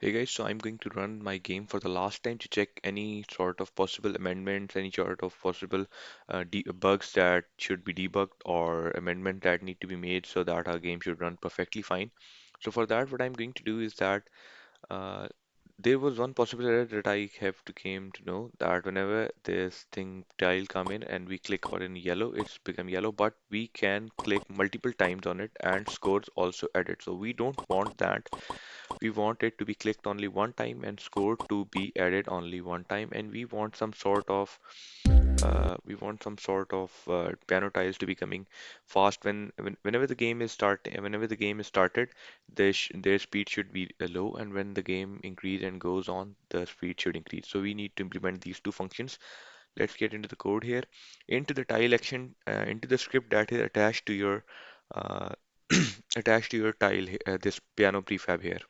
Hey guys, so I'm going to run my game for the last time to check any sort of possible amendments, any sort of possible de bugs that should be debugged or amendment that need to be made so that our game should run perfectly fine. So for that, what I'm going to do is that uh, there was one possible error that I have to came to know that whenever this thing tile come in and we click on in yellow, it's become yellow, but we can click multiple times on it and scores also added. So we don't want that. We want it to be clicked only one time and scored to be added only one time, and we want some sort of piano tiles to be coming fast whenever the game is started. Their speed should be low, and when the game increase and goes on, the speed should increase. So we need to implement these two functions. Let's get into the code here, into the tile action, into the script that is attached to your uh, attached to your tile, this piano prefab here.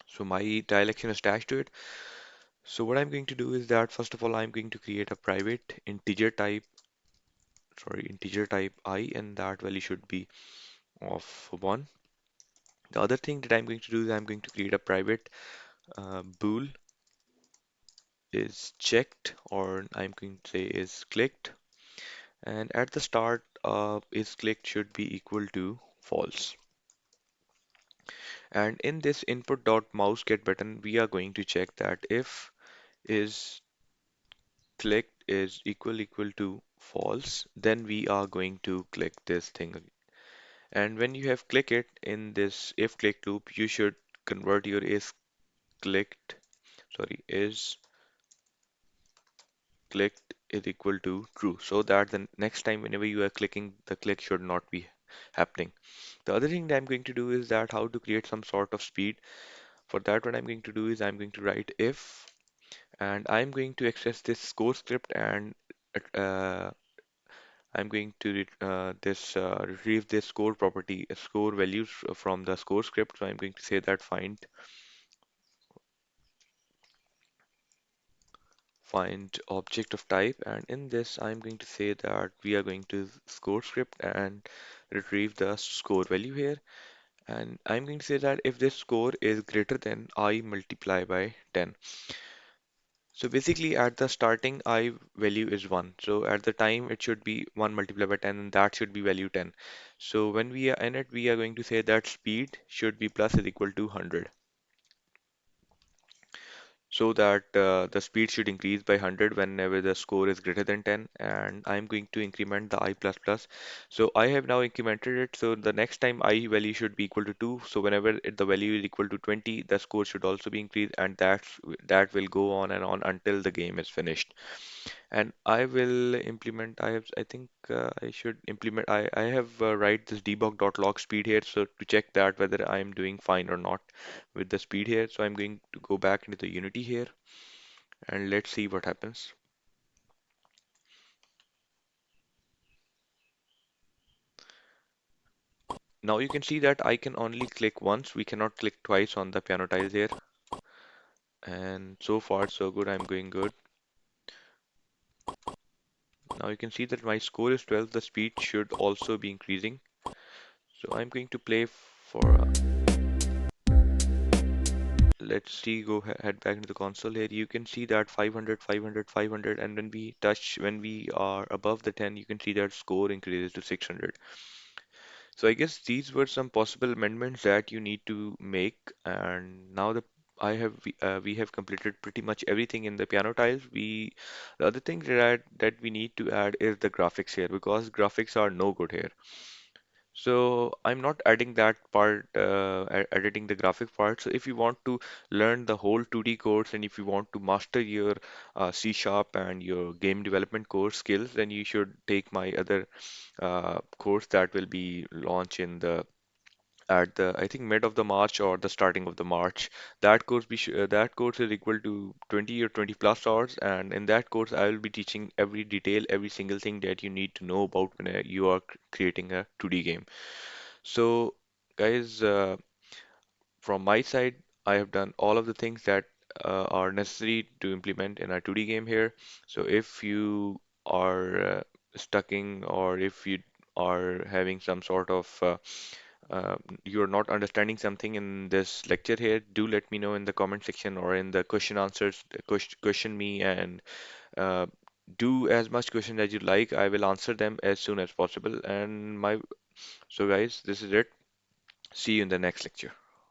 So my tile action is attached to it. So what I'm going to do is that first of all, I'm going to create a private integer type I, and that value should be of 1. The other thing that I'm going to do is I'm going to create a private bool is checked, or I'm going to say is clicked, and at the start is clicked should be equal to false. And in this input.mouse get button, we are going to check that if is clicked is equal to false, then we are going to click this thing. And when you have click it in this if click loop, you should convert your clicked, is clicked is equal to true, so that the next time whenever you are clicking, the click should not be happening. The other thing that I'm going to do is that how to create some sort of speed. For that, what I'm going to do is I'm going to write if, and I'm going to access this score script and uh, I'm going to retrieve this score property, score values from the score script. So I'm going to say that find object of type, and in this I'm going to say that we are going to score script and retrieve the score value here. And I'm going to say that if this score is greater than I multiply by 10. So basically at the starting I value is 1. So at the time it should be 1 multiplied by 10, and that should be value 10. So when we are in it, we are going to say that speed should be plus is equal to 100. So that the speed should increase by 100 whenever the score is greater than 10, and I'm going to increment the I++. So I have now incremented it, so the next time I value should be equal to 2. So whenever the value is equal to 20, the score should also be increased, and that will go on and on until the game is finished. And I will implement, I think I should implement, I have write this debug.log speed here, so to check that whether I'm doing fine or not with the speed here. So I'm going to go back into the Unity here and let's see what happens. Now you can see that I can only click once, we cannot click twice on the piano tiles here. And so far so good, I'm going good. Now you can see that my score is 12, the speed should also be increasing. So I'm going to play for let's see, head back into the console here. You can see that 500, 500, 500, and when we are above the 10, you can see that score increases to 600. So I guess these were some possible amendments that you need to make, and now we have completed pretty much everything in the piano tiles. The other thing that we need to add is the graphics here because graphics are no good here. So I'm not adding that part, editing the graphic part. So if you want to learn the whole 2D course and if you want to master your C Sharp and your game development course skills, then you should take my other course that will be launched in the at the I think mid of the March or the starting of the March. That course is equal to 20 or 20 plus hours, and in that course I will be teaching every detail, every single thing that you need to know about when you are creating a 2D game. So, guys, from my side, I have done all of the things that are necessary to implement in a 2D game here. So, if you are stucking or if you are having some sort of you're not understanding something in this lecture here, do let me know in the comment section or in the question answers, question me, and uh, do as much question as you like. I will answer them as soon as possible. And my so guys, this is it. See you in the next lecture.